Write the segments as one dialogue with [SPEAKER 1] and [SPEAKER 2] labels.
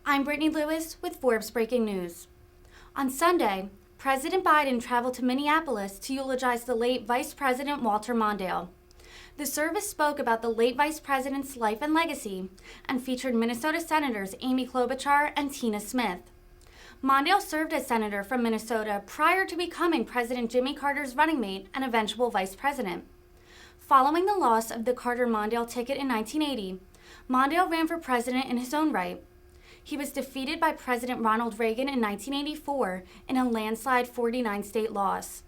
[SPEAKER 1] I'm Brittany Lewis with Forbes Breaking News. On Sunday, President Biden traveled to Minneapolis to eulogize the late Vice President Walter Mondale. The service spoke about the late Vice President's life and legacy and featured Minnesota Senators Amy Klobuchar and Tina Smith. Mondale served as senator from Minnesota prior to becoming President Jimmy Carter's running mate and eventual vice president. Following the loss of the Carter-Mondale ticket in 1980, Mondale ran for president in his own right. He was defeated by President Ronald Reagan in 1984 in a landslide 49-state loss.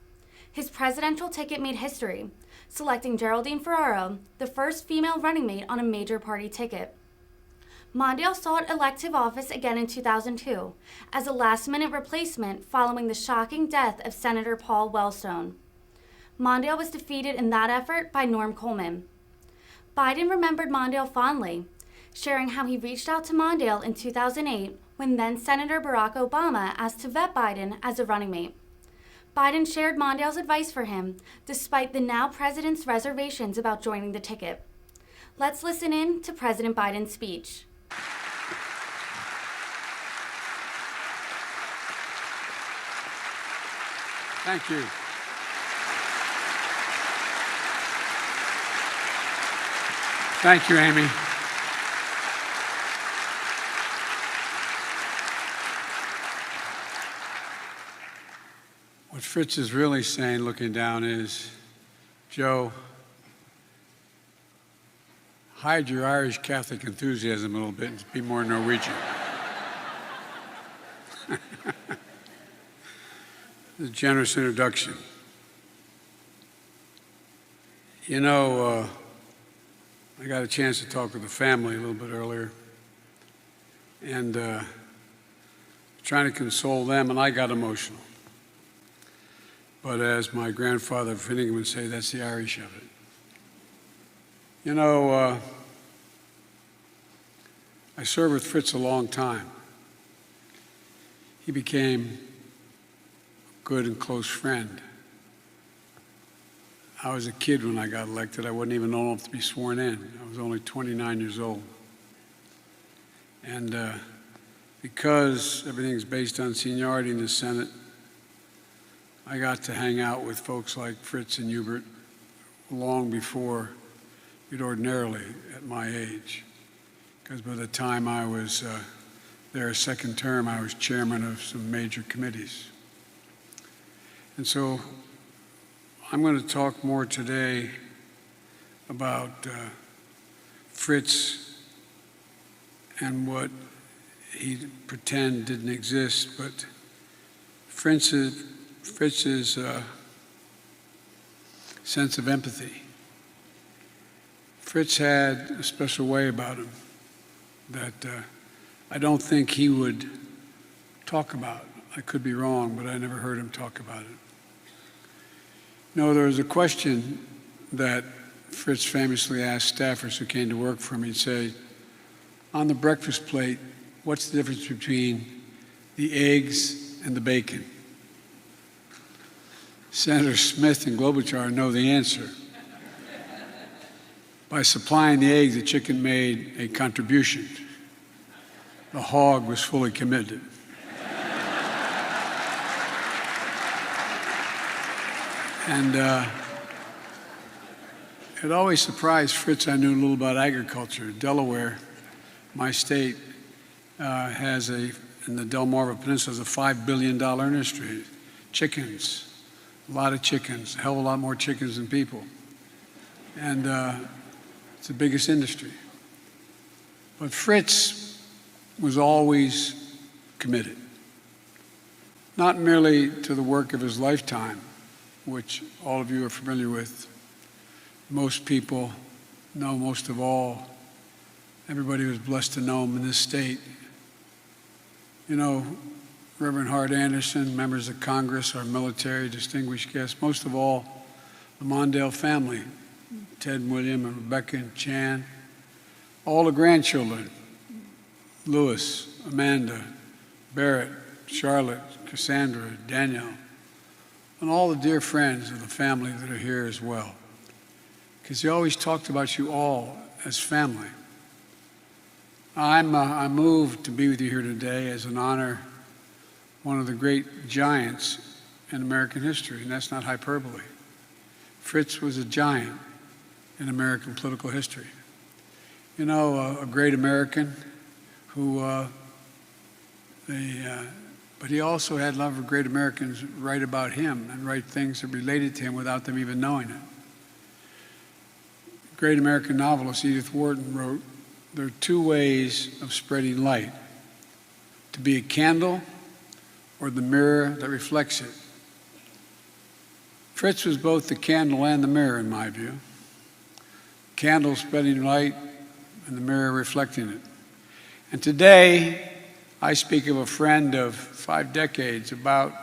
[SPEAKER 1] His presidential ticket made history, selecting Geraldine Ferraro, the first female running mate on a major party ticket. Mondale sought elective office again in 2002 as a last-minute replacement following the shocking death of Senator Paul Wellstone. Mondale was defeated in that effort by Norm Coleman. Biden remembered Mondale fondly, sharing how he reached out to Mondale in 2008 when then-Senator Barack Obama asked to vet Biden as a running mate. Biden shared Mondale's advice for him, despite the now president's reservations about joining the ticket. Let's listen in to President Biden's speech.
[SPEAKER 2] Thank you. Thank you, Amy. What Fritz is really saying, looking down, is, Joe, hide your Irish Catholic enthusiasm a little bit and be more Norwegian. A generous introduction. You know, I got a chance to talk with the family a little bit earlier, and trying to console them, and I got emotional. But as my grandfather Finnegan would say, that's the Irish of it. You know, I served with Fritz a long time. He became a good and close friend. I was a kid when I got elected. I wasn't even old enough to be sworn in. I was only 29 years old. And because everything's based on seniority in the Senate, I got to hang out with folks like Fritz and Hubert long before you'd ordinarily at my age. Because by the time I was there a second term, I was chairman of some major committees. And so I'm going to talk more today about Fritz and what he pretend didn't exist, but Fritz's sense of empathy. Fritz had a special way about him that I don't think he would talk about. I could be wrong, but I never heard him talk about it. No, there was a question that Fritz famously asked staffers who came to work for him. He'd say, on the breakfast plate, what's the difference between the eggs and the bacon? Senator Smith and Klobuchar know the answer. By supplying the eggs, the chicken made a contribution. The hog was fully committed. And it always surprised Fritz. I knew a little about agriculture. Delaware, my state, has in the Delmarva Peninsula, has a $5 billion industry. Chickens, a lot of chickens, a hell of a lot more chickens than people. And it's the biggest industry. But Fritz was always committed, not merely to the work of his lifetime, which all of you are familiar with. Most people know most of all. Everybody was blessed to know him in this state. You know, Reverend Hart Anderson, members of Congress, our military, distinguished guests, most of all, the Mondale family, Ted and William and Rebecca and Chan, all the grandchildren, Louis, Amanda, Barrett, Charlotte, Cassandra, Danielle, and all the dear friends of the family that are here as well. Because he always talked about you all as family. I'm moved to be with you here today as an honor one of the great giants in American history, and that's not hyperbole. Fritz was a giant in American political history. You know, a great American who, but he also had love of great Americans write about him and write things that related to him without them even knowing it. Great American novelist Edith Wharton wrote, "There are two ways of spreading light, to be a candle or the mirror that reflects it." Fritz was both the candle and the mirror, in my view. Candle spreading light and the mirror reflecting it. And today, I speak of a friend of 5 decades about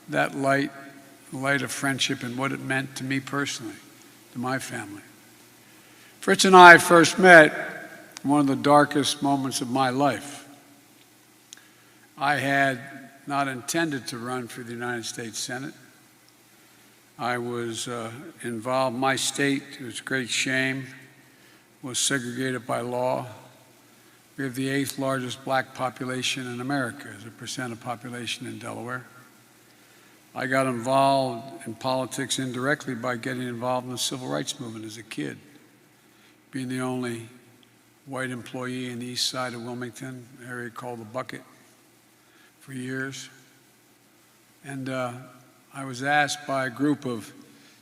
[SPEAKER 2] that light, the light of friendship and what it meant to me personally, to my family. Fritz and I first met in one of the darkest moments of my life. I had not intended to run for the United States Senate. I was involved, my state, to its great shame, was segregated by law. We have the 8th largest black population in America as a percent of population in Delaware. I got involved in politics indirectly by getting involved in the civil rights movement as a kid, being the only white employee in the east side of Wilmington, an area called the Bucket, for years. And I was asked by a group of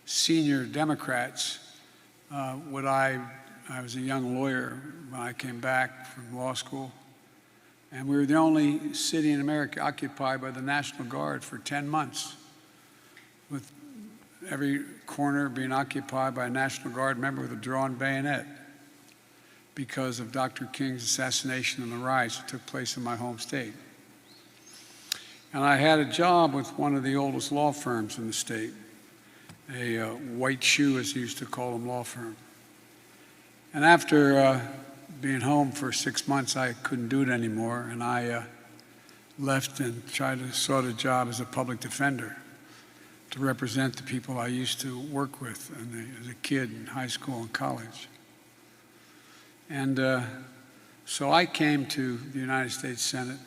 [SPEAKER 2] senior Democrats, I was a young lawyer when I came back from law school, and we were the only city in America occupied by the National Guard for 10 months, with every corner being occupied by a National Guard member with a drawn bayonet because of Dr. King's assassination and the riots that took place in my home state. And I had a job with one of the oldest law firms in the state, a white shoe, as he used to call them, law firm. And after being home for 6 months, I couldn't do it anymore, and I left and sought a job as a public defender to represent the people I used to work with as a kid in high school and college. And so I came to the United States Senate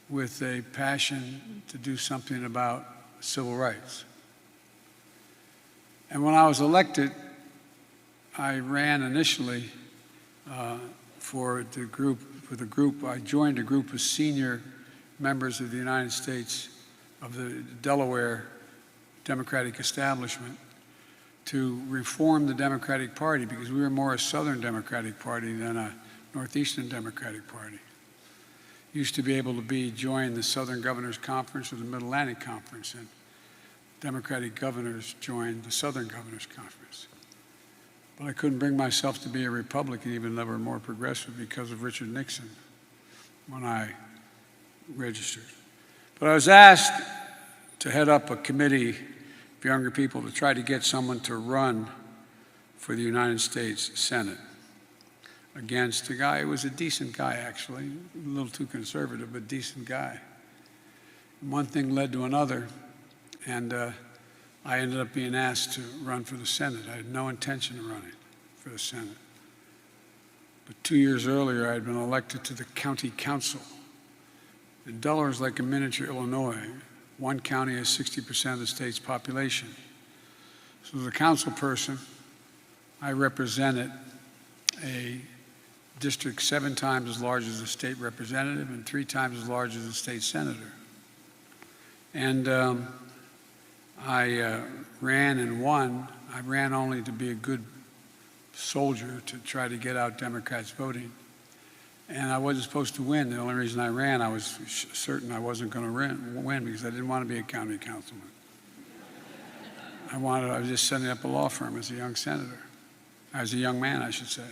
[SPEAKER 2] with a passion to do something about civil rights. And when I was elected, I ran initially for the group. I joined a group of senior members of the United States, of the Delaware Democratic establishment, to reform the Democratic Party, because we were more a Southern Democratic Party than a Northeastern Democratic Party. Used to be able to join the Southern Governors Conference or the Mid-Atlantic Conference, and Democratic governors joined the Southern Governors Conference. But I couldn't bring myself to be a Republican, even though we're more progressive, because of Richard Nixon when I registered. But I was asked to head up a committee of younger people to try to get someone to run for the United States Senate against a guy who was a decent guy, actually, a little too conservative, but decent guy. And one thing led to another, and I ended up being asked to run for the Senate. I had no intention of running for the Senate. But 2 years earlier, I had been elected to the county council. And Delaware is like a miniature Illinois. One county has 60% of the state's population. So as a council person, I represented a district 7 times as large as a state representative and 3 times as large as a state senator. And I ran and won. I ran only to be a good soldier to try to get out Democrats voting. And I wasn't supposed to win. The only reason I ran, I was certain I wasn't going to win because I didn't want to be a county councilman. I was just setting up a law firm as a young senator, as a young man, I should say.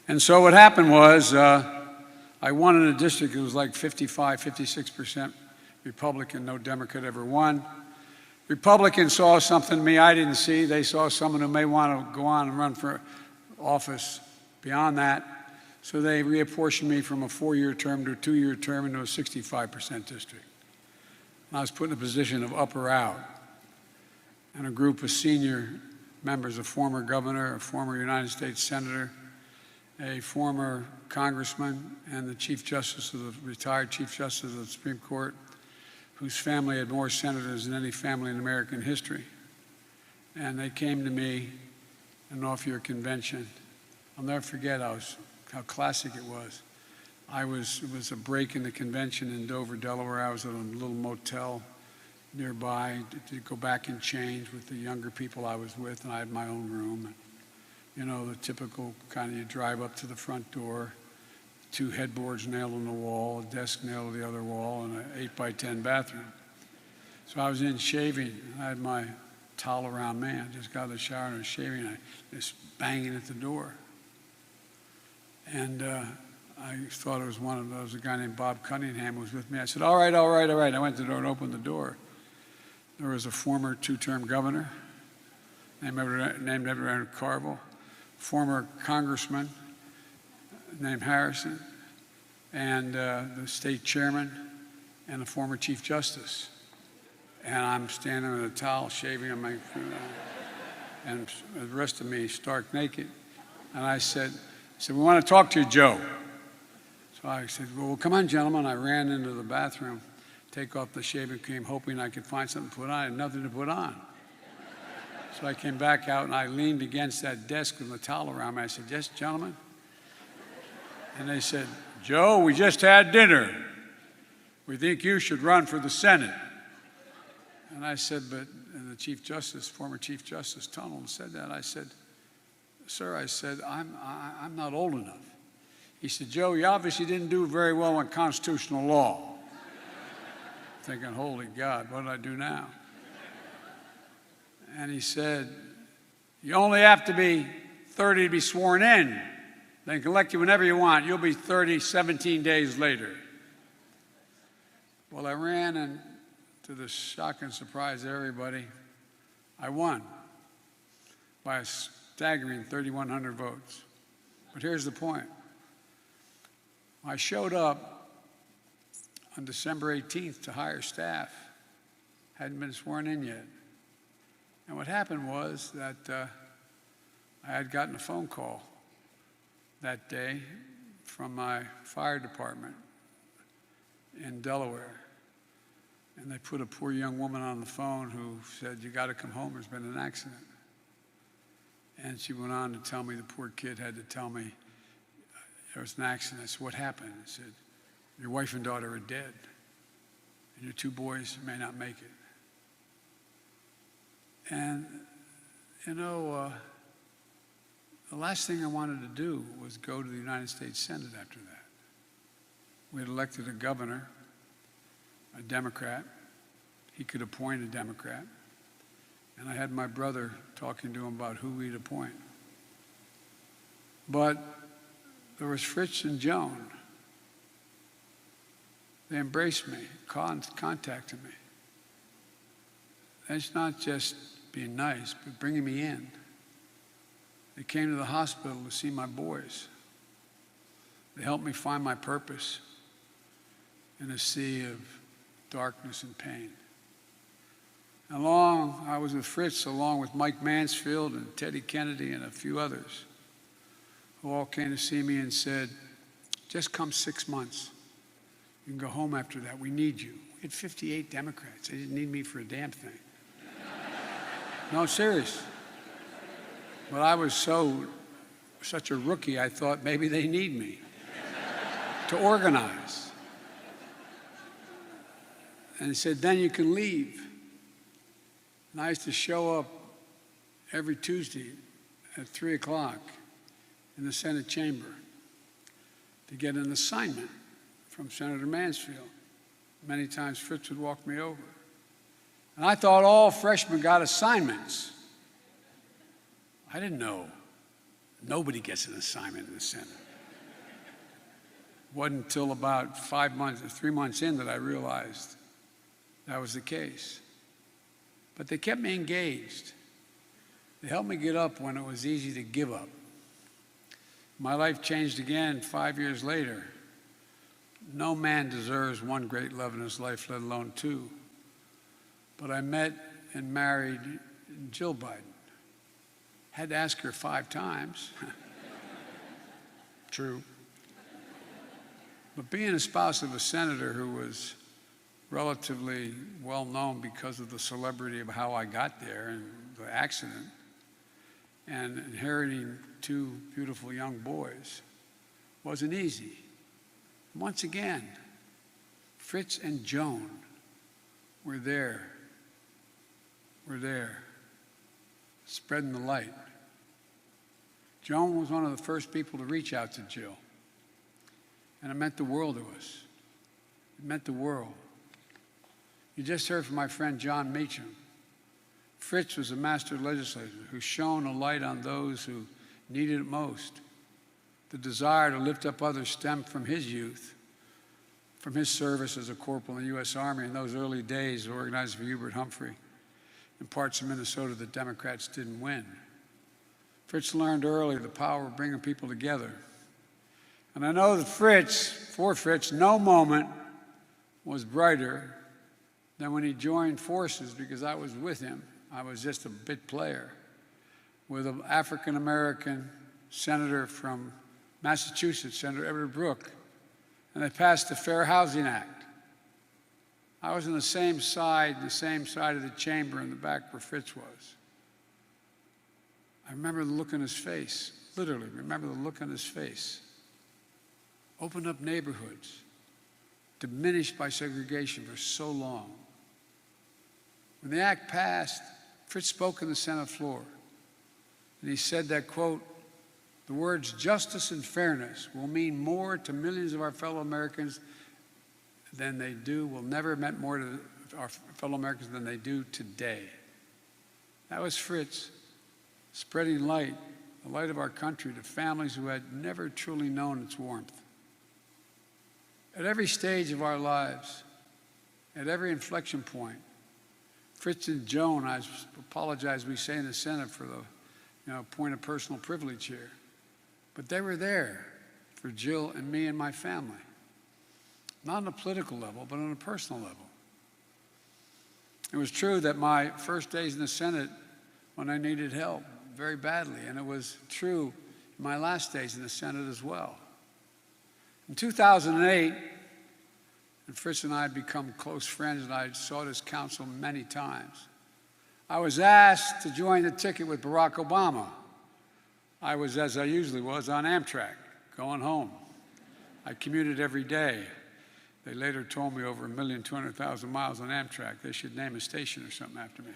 [SPEAKER 2] And so what happened was I won in a district that was like 56% Republican, no Democrat ever won. Republicans saw something in me I didn't see. They saw someone who may want to go on and run for office beyond that. So they reapportioned me from a 4-year term to a 2-year term into a 65% district. And I was put in a position of up or out. And a group of senior members, a former governor, a former United States senator, a former congressman and the retired Chief Justice of the Supreme Court, whose family had more senators than any family in American history. And they came to me and offered your convention. I'll never forget how classic it was. It was a break in the convention in Dover, Delaware. I was at a little motel nearby to go back and change with the younger people I was with, and I had my own room. You know, the typical kind of, you drive up to the front door, 2 headboards nailed on the wall, a desk nailed to the other wall, and an 8x10 bathroom. So I was in shaving. I had my towel around me. I just got out of the shower and I was shaving. I just banging at the door. And I thought it was a guy named Bob Cunningham who was with me. I said, all right. I went to the door and opened the door. There was a former 2-term governor named Edward Carville, former congressman named Harrison, and the state chairman, and a former chief justice. And I'm standing with a towel, shaving on my, and the rest of me stark naked. And I said, we want to talk to you, Joe. So I said, well, come on, gentlemen. I ran into the bathroom, take off the shaving cream, hoping I could find something to put on. I had nothing to put on. So I came back out and I leaned against that desk with the towel around me. I said, yes, gentlemen. And they said, Joe, we just had dinner. We think you should run for the Senate. And I said, and the Chief Justice, former Chief Justice Tunnell said that. I said, sir, I'm not old enough. He said, Joe, you obviously didn't do very well on constitutional law. Thinking, holy God, what did I do now? And he said, you only have to be 30 to be sworn in. They can elect you whenever you want. You'll be 30 17 days later. Well, I ran, and to the shock and surprise of everybody, I won by a staggering 3,100 votes. But here's the point. I showed up on December 18th to hire staff. Hadn't been sworn in yet. And what happened was that I had gotten a phone call that day from my fire department in Delaware. And they put a poor young woman on the phone who said, you got to come home, there's been an accident. And she went on to tell me, the poor kid had to tell me, there was an accident. I said, what happened? I said, your wife and daughter are dead, and your 2 boys may not make it. And, you know, the last thing I wanted to do was go to the United States Senate after that. We had elected a governor, a Democrat. He could appoint a Democrat. And I had my brother talking to him about who we'd appoint. But there was Fritz and Joan. They embraced me, contacted me. That's not just being nice, but bringing me in. They came to the hospital to see my boys. They helped me find my purpose in a sea of darkness and pain. I was with Fritz along with Mike Mansfield and Teddy Kennedy and a few others who all came to see me and said, just come 6 months. You can go home after that. We need you. We had 58 Democrats. They didn't need me for a damn thing. No, serious. But I was such a rookie, I thought maybe they need me to organize. And he said, then you can leave. And I used to show up every Tuesday at 3 o'clock in the Senate chamber to get an assignment from Senator Mansfield. Many times Fritz would walk me over. And I thought all freshmen got assignments. I didn't know. Nobody gets an assignment in the Senate. It wasn't until about 3 months in that I realized that was the case. But they kept me engaged. They helped me get up when it was easy to give up. My life changed again 5 years later. No man deserves one great love in his life, let alone 2. But I met and married Jill Biden. Had to ask her 5 times. True. But being a spouse of a senator who was relatively well known because of the celebrity of how I got there and the accident, and inheriting two beautiful young boys wasn't easy. Once again, Fritz and Joan were there, spreading the light. Joan was one of the first people to reach out to Jill, and it meant the world to us. It meant the world. You just heard from my friend John Meacham. Fritz was a master legislator who shone a light on those who needed it most. The desire to lift up others stemmed from his youth, from his service as a corporal in the U.S. Army in those early days organized for Hubert Humphrey in parts of Minnesota the Democrats didn't win. Fritz learned early the power of bringing people together. And I know that for Fritz, no moment was brighter than when he joined forces, because I was with him. I was just a bit player with an African-American senator from Massachusetts, Senator Everett Brooke, and they passed the Fair Housing Act. I was on the same side of the chamber in the back where Fritz was. I remember the look on his face, literally remember the look on his face. Opened up neighborhoods, diminished by segregation for so long. When the act passed, Fritz spoke on the Senate floor, and he said that, quote, "The words justice and fairness will mean more to millions of our fellow Americans than they do, will never have meant more to our fellow Americans than they do today." That was Fritz spreading light, the light of our country, to families who had never truly known its warmth. At every stage of our lives, at every inflection point, Fritz and Joan, I apologize, we say in the Senate for the point of personal privilege here, but they were there for Jill and me and my family. Not on a political level, but on a personal level. It was true that my first days in the Senate, when I needed help very badly, and it was true in my last days in the Senate as well. In 2008, and Fritz and I had become close friends, and I sought his counsel many times. I was asked to join the ticket with Barack Obama. I was, as I usually was, on Amtrak, going home. I commuted every day. They later told me over 1,200,000 miles on Amtrak. They should name a station or something after me.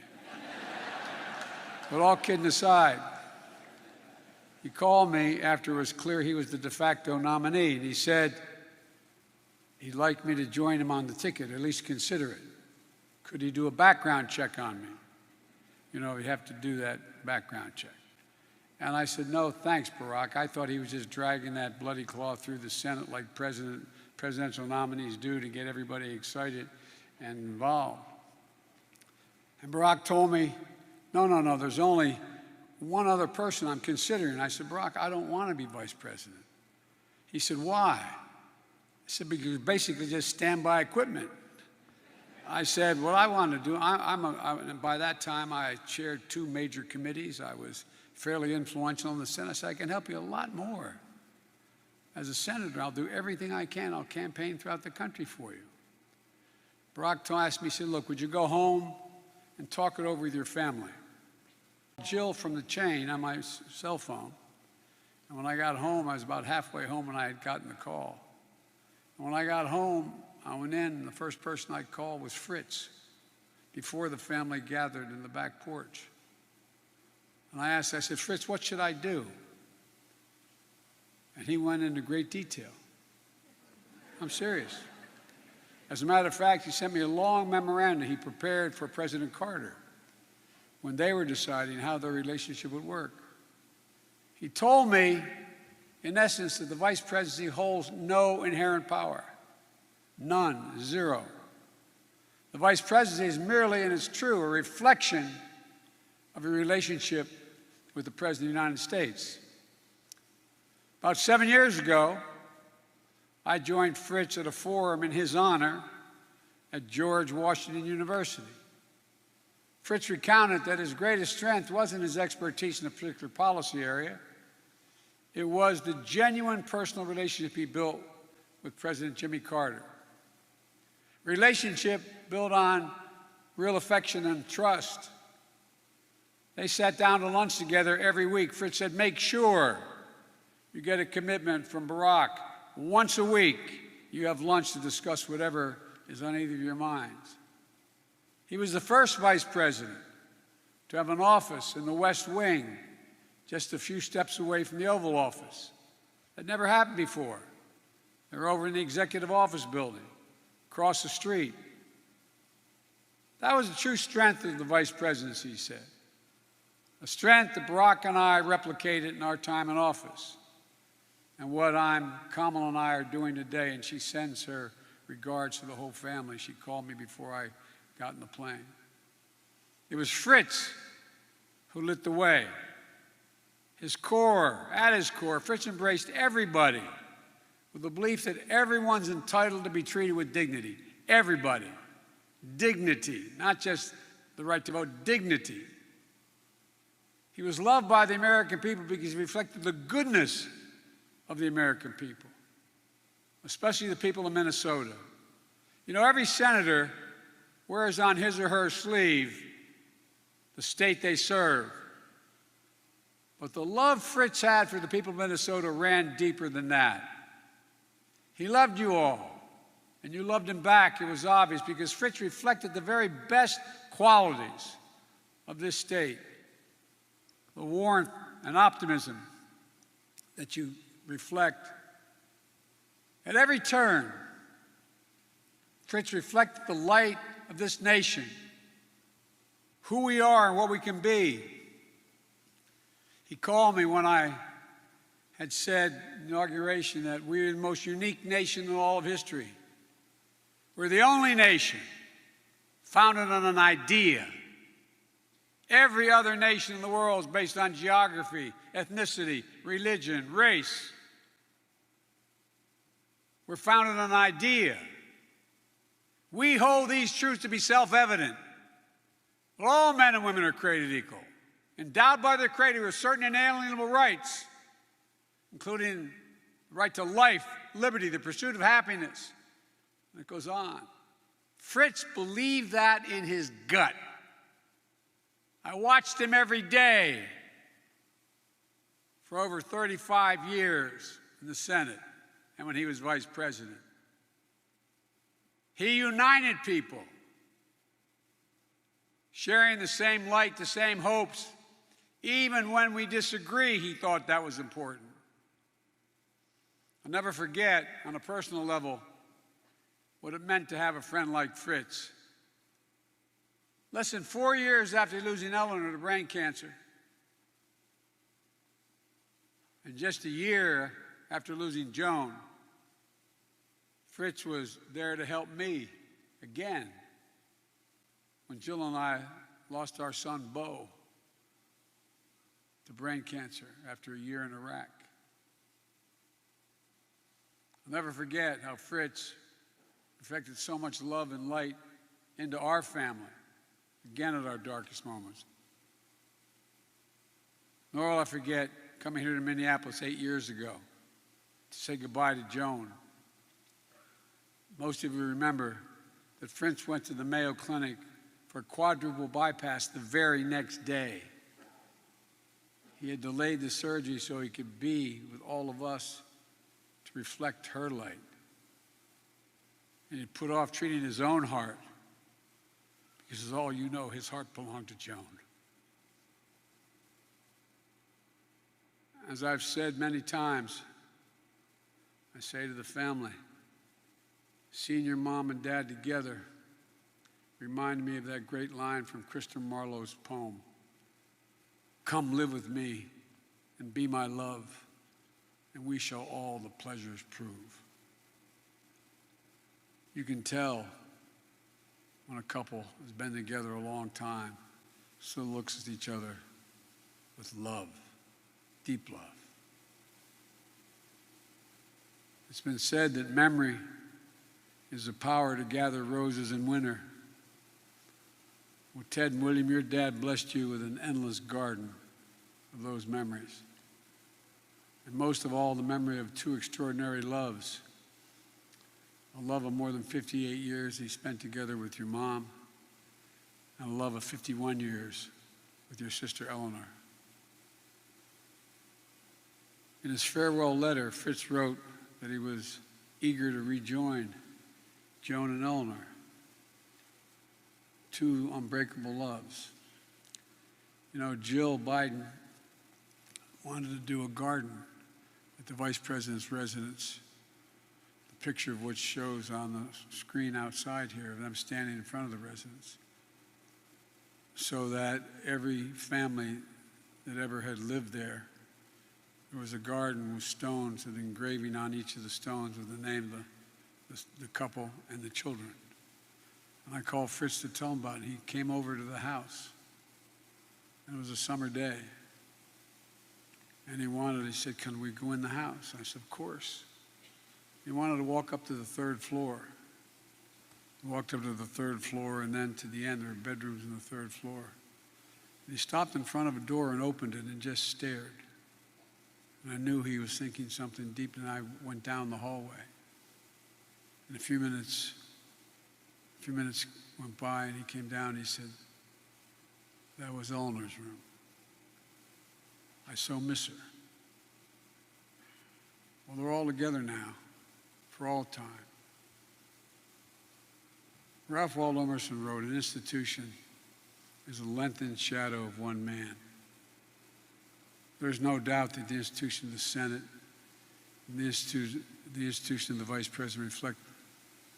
[SPEAKER 2] But all kidding aside, he called me after it was clear he was the de facto nominee, and he said he'd like me to join him on the ticket, at least consider it. Could he do a background check on me? You know, you have to do that background check. And I said, no, thanks, Barack. I thought he was just dragging that bloody cloth through the Senate like presidential nominees do to get everybody excited and involved. And Barack told me, no, there's only one other person I'm considering. I said, Barack, I don't want to be vice president. He said, why? I said, because basically just standby equipment. I said, what I want to do, and by that time I chaired 2 major committees. I was fairly influential in the Senate. I said, I can help you a lot more. As a senator, I'll do everything I can. I'll campaign throughout the country for you. Barack asked me, he said, look, would you go home and talk it over with your family? Jill from the chain on my cell phone. And when I got home, I was about halfway home when I had gotten the call. And when I got home, I went in, and the first person I called was Fritz, before the family gathered in the back porch. And I said, Fritz, what should I do? And he went into great detail. I'm serious. As a matter of fact, he sent me a long memorandum he prepared for President Carter when they were deciding how their relationship would work. He told me, in essence, that the vice presidency holds no inherent power. None, zero. The vice presidency is merely, and it's true, a reflection of a relationship with the President of the United States. About 7 years ago, I joined Fritz at a forum in his honor at George Washington University. Fritz recounted that his greatest strength wasn't his expertise in a particular policy area. It was the genuine personal relationship he built with President Jimmy Carter. Relationship built on real affection and trust. They sat down to lunch together every week. Fritz said, make sure you get a commitment from Barack. Once a week, you have lunch to discuss whatever is on either of your minds. He was the first vice president to have an office in the West Wing, just a few steps away from the Oval Office. That never happened before. They were over in the Executive Office building, across the street. That was the true strength of the vice presidency, he said. A strength that Barack and I replicated in our time in office. And what Kamala and I are doing today, and she sends her regards to the whole family. She called me before I got in the plane. It was Fritz who lit the way. At his core, Fritz embraced everybody with the belief that everyone's entitled to be treated with dignity. Everybody. Dignity, not just the right to vote, dignity. He was loved by the American people because he reflected the goodness of the American people, especially the people of Minnesota. You know, every senator wears on his or her sleeve the state they serve. But the love Fritz had for the people of Minnesota ran deeper than that. He loved you all, and you loved him back. It was obvious because Fritz reflected the very best qualities of this state. The warmth and optimism that you reflect. At every turn, Fritz reflected the light of this nation, who we are and what we can be. He called me when I had said in inauguration that we're the most unique nation in all of history. We're the only nation founded on an idea. Every other nation in the world is based on geography, ethnicity, religion, race. We're founded on an idea. We hold these truths to be self-evident. All men and women are created equal, endowed by their Creator with certain inalienable rights, including the right to life, liberty, the pursuit of happiness. And it goes on. Fritz believed that in his gut. I watched him every day for over 35 years in the Senate and when he was vice president. He united people, sharing the same light, the same hopes. Even when we disagree, he thought that was important. I'll never forget, on a personal level, what it meant to have a friend like Fritz. Less than 4 years after losing Eleanor to brain cancer, and just a year after losing Joan, Fritz was there to help me again when Jill and I lost our son, Beau, to brain cancer after a year in Iraq. I'll never forget how Fritz reflected so much love and light into our family, again at our darkest moments. Nor will I forget coming here to Minneapolis 8 years ago to say goodbye to Joan. Most of you remember that Fritz went to the Mayo Clinic for a quadruple bypass the very next day. He had delayed the surgery so he could be with all of us to reflect her light. And he put off treating his own heart because, as all you know, his heart belonged to Joan. As I've said many times, I say to the family, seeing your mom and dad together reminded me of that great line from Christopher Marlowe's poem, "Come live with me and be my love, and we shall all the pleasures prove." You can tell when a couple has been together a long time, still looks at each other with love, deep love. It's been said that memory is the power to gather roses in winter. Well, Ted and William, your dad blessed you with an endless garden of those memories. and most of all, the memory of two extraordinary loves. A love of more than 58 years he spent together with your mom, and a love of 51 years with your sister Eleanor. In his farewell letter, Fritz wrote that he was eager to rejoin Joan and Eleanor, two unbreakable loves. You know, Jill Biden wanted to do a garden at the Vice President's residence, the picture of which shows on the screen outside here of them standing in front of the residence, so that every family that ever had lived there, there was a garden with stones and engraving on each of the stones with the name of the couple and the children. And I called Fritz to tell him about it. He came over to the house, and it was a summer day. And he said, can we go in the house? I said, of course. He wanted to walk up to the third floor. He walked up to the third floor and then to the end. There were bedrooms on the third floor. And he stopped in front of a door and opened it and just stared. And I knew he was thinking something deep, and I went down the hallway. And a few minutes went by, and he came down and he said, that was Eleanor's room. I so miss her. Well, they're all together now, for all time. Ralph Waldo Emerson wrote, an institution is a lengthened shadow of one man. There's no doubt that the institution of the Senate and the institution of the Vice President reflect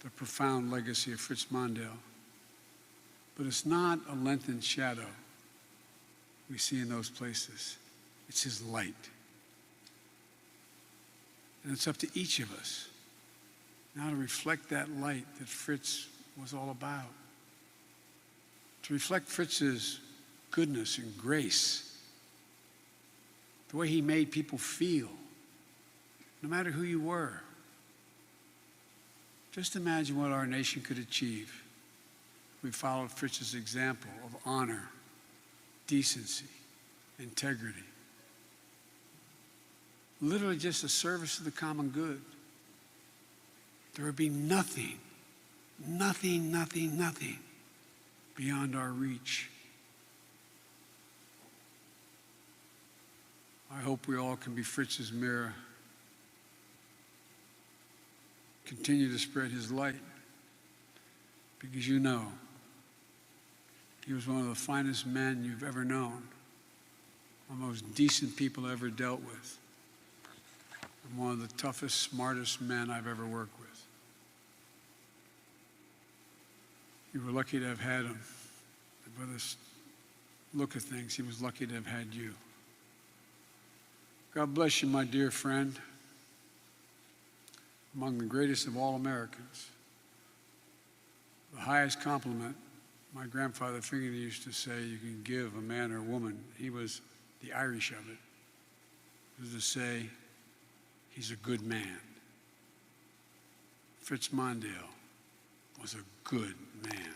[SPEAKER 2] the profound legacy of Fritz Mondale. But it's not a lengthened shadow we see in those places. It's his light. And it's up to each of us now to reflect that light that Fritz was all about. To reflect Fritz's goodness and grace, the way he made people feel, no matter who you were. Just imagine what our nation could achieve if we followed Fritz's example of honor, decency, integrity. Literally just a service to the common good. There would be nothing beyond our reach. I hope we all can be Fritz's mirror. Continue to spread his light, because you know he was one of the finest men you've ever known, one of the most decent people I ever dealt with, and one of the toughest, smartest men I've ever worked with. You were lucky to have had him. By this look at things, he was lucky to have had you. God bless you, my dear friend, among the greatest of all Americans. The highest compliment, my grandfather Fingerty used to say, you can give a man or a woman. He was the Irish of it. It was to say, he's a good man. Fritz Mondale was a good man.